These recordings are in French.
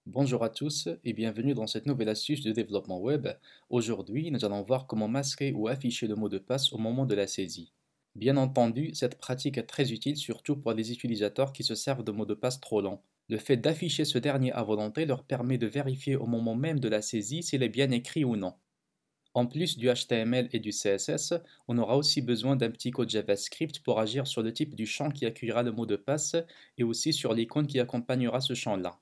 Bonjour à tous et bienvenue dans cette nouvelle astuce de développement web. Aujourd'hui, nous allons voir comment masquer ou afficher le mot de passe au moment de la saisie. Bien entendu, cette pratique est très utile surtout pour les utilisateurs qui se servent de mots de passe trop longs. Le fait d'afficher ce dernier à volonté leur permet de vérifier au moment même de la saisie s'il est bien écrit ou non. En plus du HTML et du CSS, on aura aussi besoin d'un petit code JavaScript pour agir sur le type du champ qui accueillera le mot de passe et aussi sur l'icône qui accompagnera ce champ-là.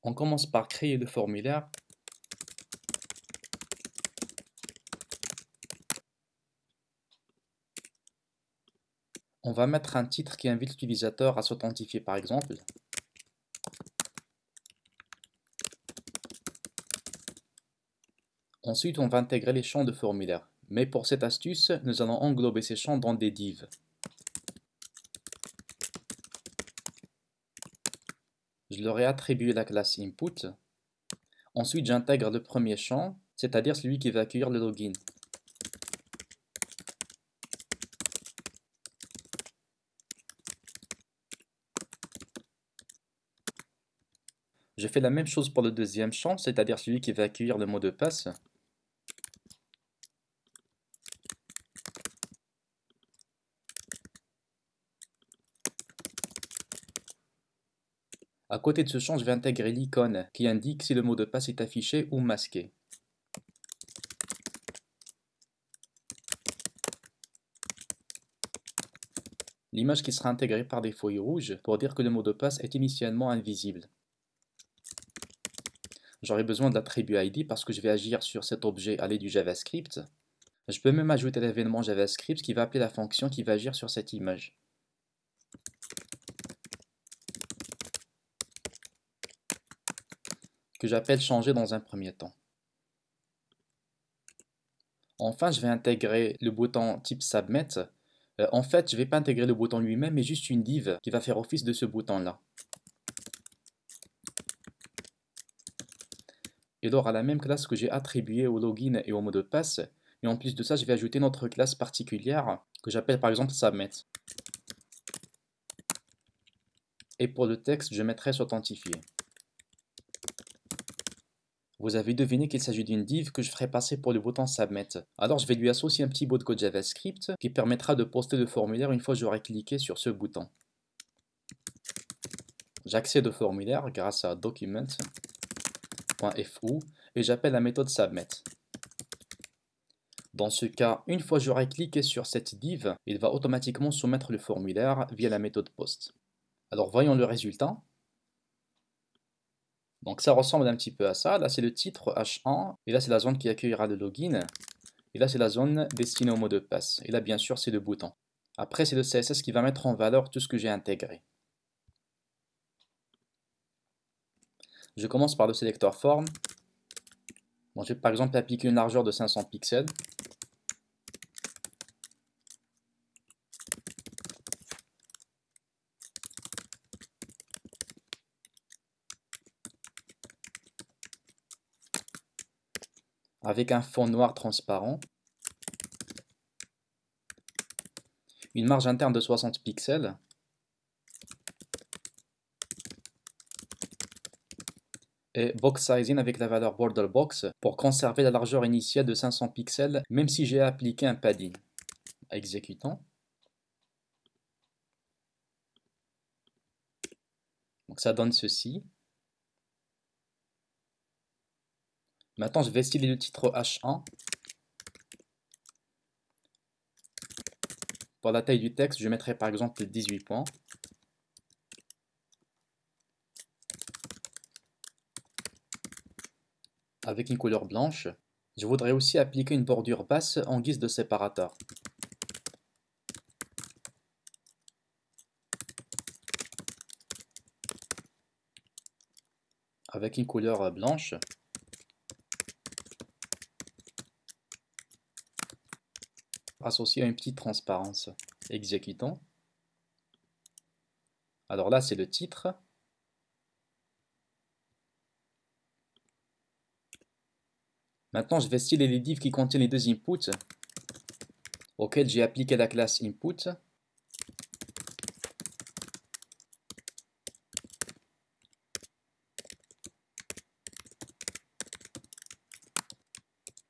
On commence par créer le formulaire. On va mettre un titre qui invite l'utilisateur à s'authentifier par exemple. Ensuite, on va intégrer les champs de formulaire. Mais pour cette astuce, nous allons englober ces champs dans des divs. Je leur ai attribué la classe input. Ensuite, j'intègre le premier champ, c'est-à-dire celui qui va accueillir le login. Je fais la même chose pour le deuxième champ, c'est-à-dire celui qui va accueillir le mot de passe. À côté de ce champ, je vais intégrer l'icône qui indique si le mot de passe est affiché ou masqué. L'image qui sera intégrée par défaut est rouge pour dire que le mot de passe est initialement invisible. J'aurai besoin de l'attribut ID parce que je vais agir sur cet objet à l'aide du JavaScript. Je peux même ajouter l'événement JavaScript qui va appeler la fonction qui va agir sur cette image. Que j'appelle changer dans un premier temps. Enfin, je vais intégrer le bouton type submit. En fait, je ne vais pas intégrer le bouton lui-même, mais juste une div qui va faire office de ce bouton-là. Il aura la même classe que j'ai attribuée au login et au mot de passe. Et en plus de ça, je vais ajouter notre classe particulière que j'appelle par exemple submit. Et pour le texte, je mettrai s'authentifier. Vous avez deviné qu'il s'agit d'une div que je ferai passer pour le bouton submit. Alors je vais lui associer un petit bout de code JavaScript qui permettra de poster le formulaire une fois que j'aurai cliqué sur ce bouton. J'accède au formulaire grâce à document.foo et j'appelle la méthode submit. Dans ce cas, une fois que j'aurai cliqué sur cette div, il va automatiquement soumettre le formulaire via la méthode post. Alors voyons le résultat. Donc ça ressemble un petit peu à ça. Là c'est le titre H1 et là c'est la zone qui accueillera le login. Et là c'est la zone destinée au mot de passe. Et là bien sûr c'est le bouton. Après c'est le CSS qui va mettre en valeur tout ce que j'ai intégré. Je commence par le sélecteur forme. Bon, je vais par exemple appliquer une largeur de 500 pixels. Avec un fond noir transparent. Une marge interne de 60 pixels. Et box sizing avec la valeur border box pour conserver la largeur initiale de 500 pixels même si j'ai appliqué un padding. Exécutant. Donc ça donne ceci. Maintenant je vais styler le titre H1. Pour la taille du texte, je mettrai par exemple 18 points. Avec une couleur blanche. Je voudrais aussi appliquer une bordure basse en guise de séparateur. Avec une couleur blanche. Associé à une petite transparence. Exécutant. Alors là, c'est le titre. Maintenant, je vais styler les divs qui contiennent les deux inputs auxquels j'ai appliqué la classe input.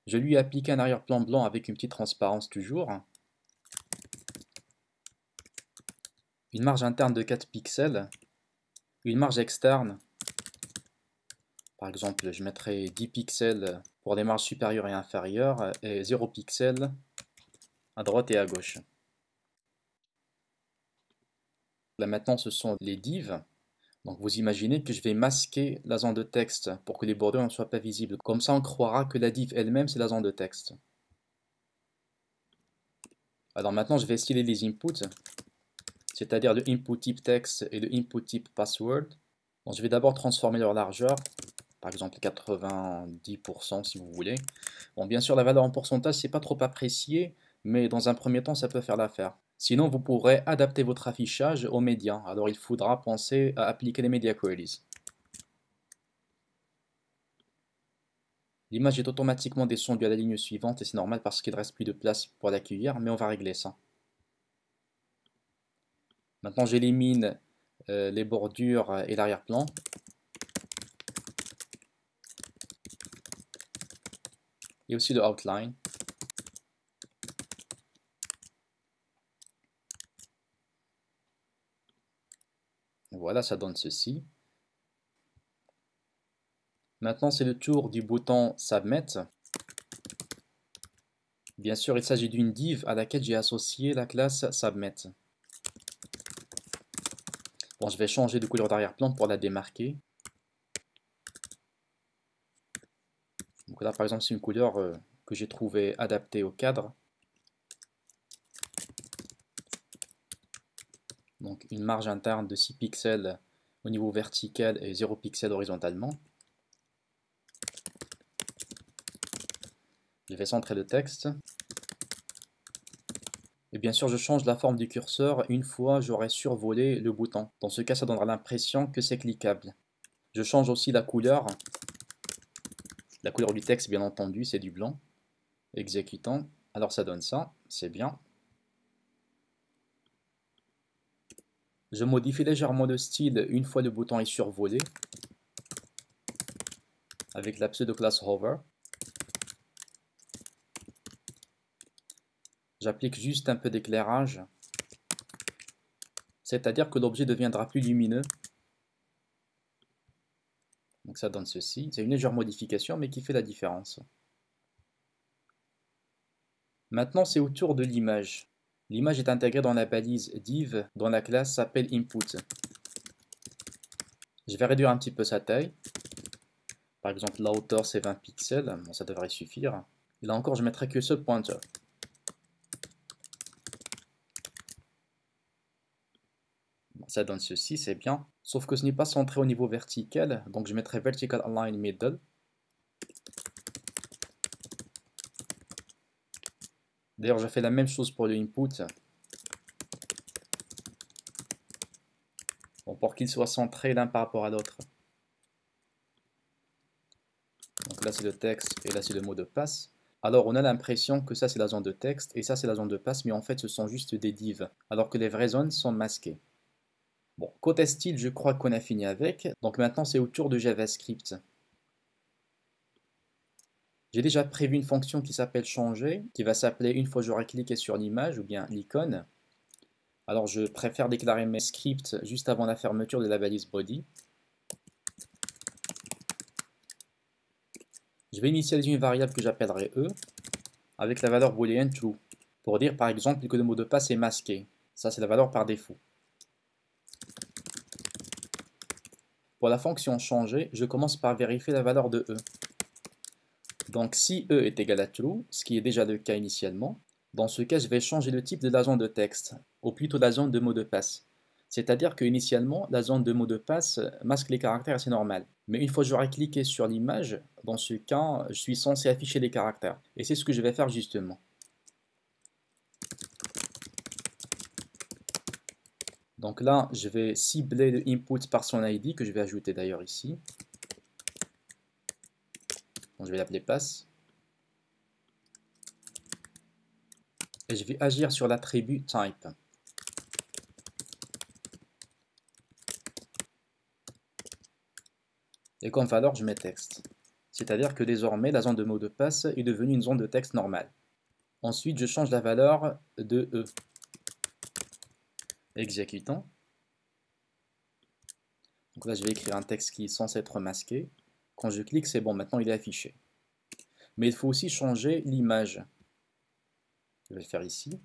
Je lui ai appliqué un arrière-plan blanc avec une petite transparence toujours. Une marge interne de 4 pixels. Une marge externe. Par exemple, je mettrai 10 pixels pour les marges supérieures et inférieures et 0 pixels à droite et à gauche. Là maintenant, ce sont les divs. Donc vous imaginez que je vais masquer la zone de texte pour que les bordures ne soient pas visibles. Comme ça, on croira que la div elle-même, c'est la zone de texte. Alors maintenant, je vais styler les inputs, c'est-à-dire le input type texte et le input type password. Donc je vais d'abord transformer leur largeur, par exemple 90% si vous voulez. Bon, bien sûr, la valeur en pourcentage, c'est pas trop apprécié, mais dans un premier temps, ça peut faire l'affaire. Sinon, vous pourrez adapter votre affichage aux médias. Alors il faudra penser à appliquer les media queries. L'image est automatiquement descendue à la ligne suivante et c'est normal parce qu'il ne reste plus de place pour l'accueillir, mais on va régler ça. Maintenant, j'élimine les bordures et l'arrière-plan. Et aussi le outline. Voilà, ça donne ceci. Maintenant, c'est le tour du bouton Submit. Bien sûr, il s'agit d'une div à laquelle j'ai associé la classe Submit. Bon, je vais changer de couleur d'arrière-plan pour la démarquer. Donc là, par exemple, c'est une couleur que j'ai trouvée adaptée au cadre. Donc une marge interne de 6 pixels au niveau vertical et 0 pixels horizontalement. Je vais centrer le texte. Et bien sûr, je change la forme du curseur une fois j'aurai survolé le bouton. Dans ce cas, ça donnera l'impression que c'est cliquable. Je change aussi la couleur. La couleur du texte, bien entendu, c'est du blanc. Exécutant. Alors ça donne ça, c'est bien. Je modifie légèrement le style une fois le bouton est survolé. Avec la pseudo-classe hover. J'applique juste un peu d'éclairage. C'est-à-dire que l'objet deviendra plus lumineux. Donc ça donne ceci. C'est une légère modification, mais qui fait la différence. Maintenant, c'est au tour de l'image. L'image est intégrée dans la balise div dont la classe s'appelle input. Je vais réduire un petit peu sa taille. Par exemple, la hauteur c'est 20 pixels. Bon, ça devrait suffire. Et là encore, je mettrai que ce pointeur. Bon, ça donne ceci, c'est bien. Sauf que ce n'est pas centré au niveau vertical, donc je mettrai vertical align middle. D'ailleurs, je fais la même chose pour le input. Bon, pour qu'il soit centré l'un par rapport à l'autre. Donc là, c'est le texte et là, c'est le mot de passe. Alors, on a l'impression que ça, c'est la zone de texte et ça, c'est la zone de passe, mais en fait, ce sont juste des divs, alors que les vraies zones sont masquées. Bon, côté style, je crois qu'on a fini avec. Donc maintenant, c'est au tour de JavaScript. J'ai déjà prévu une fonction qui s'appelle changer, qui va s'appeler une fois que j'aurai cliqué sur l'image ou bien l'icône. Alors je préfère déclarer mes scripts juste avant la fermeture de la balise body. Je vais initialiser une variable que j'appellerai e avec la valeur boolean true pour dire par exemple que le mot de passe est masqué. Ça c'est la valeur par défaut. Pour la fonction changer, je commence par vérifier la valeur de e. Donc si e est égal à true, ce qui est déjà le cas initialement, dans ce cas je vais changer le type de la zone de texte, ou plutôt la zone de mot de passe. C'est-à-dire qu'initialement, la zone de mot de passe masque les caractères, c'est normal. Mais une fois que j'aurai cliqué sur l'image, dans ce cas, je suis censé afficher les caractères. Et c'est ce que je vais faire justement. Donc là, je vais cibler le input par son ID, que je vais ajouter d'ailleurs ici. Donc, je vais l'appeler pass. Et je vais agir sur l'attribut type. Et comme valeur, je mets texte. C'est-à-dire que désormais, la zone de mot de passe est devenue une zone de texte normale. Ensuite, je change la valeur de E. Exécutant. Donc là, je vais écrire un texte qui est censé être masqué. Quand je clique, c'est bon, maintenant il est affiché. Mais il faut aussi changer l'image. Je vais le faire ici.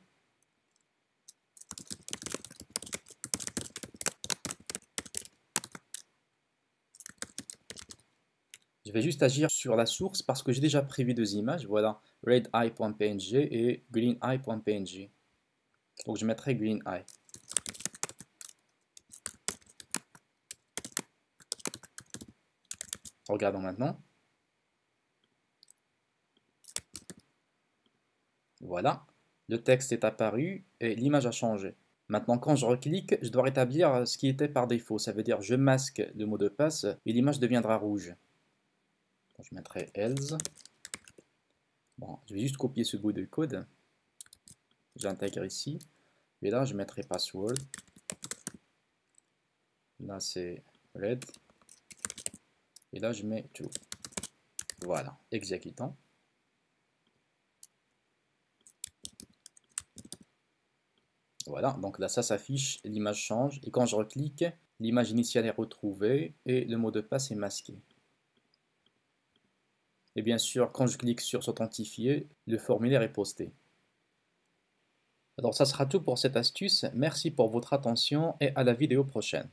Je vais juste agir sur la source parce que j'ai déjà prévu deux images. Voilà, redeye.png et greeneye.png. Donc je mettrai greeneye. Regardons maintenant. Voilà, le texte est apparu et l'image a changé. Maintenant, quand je reclique, je dois rétablir ce qui était par défaut. Ça veut dire je masque le mot de passe et l'image deviendra rouge. Donc, je mettrai else. Bon, je vais juste copier ce bout de code. J'intègre ici. Et là, je mettrai password. Là, c'est red. Et là, je mets true. Voilà, exécutant. Voilà, donc là, ça s'affiche, l'image change. Et quand je reclique, l'image initiale est retrouvée et le mot de passe est masqué. Et bien sûr, quand je clique sur s'authentifier, le formulaire est posté. Alors ça sera tout pour cette astuce. Merci pour votre attention et à la vidéo prochaine.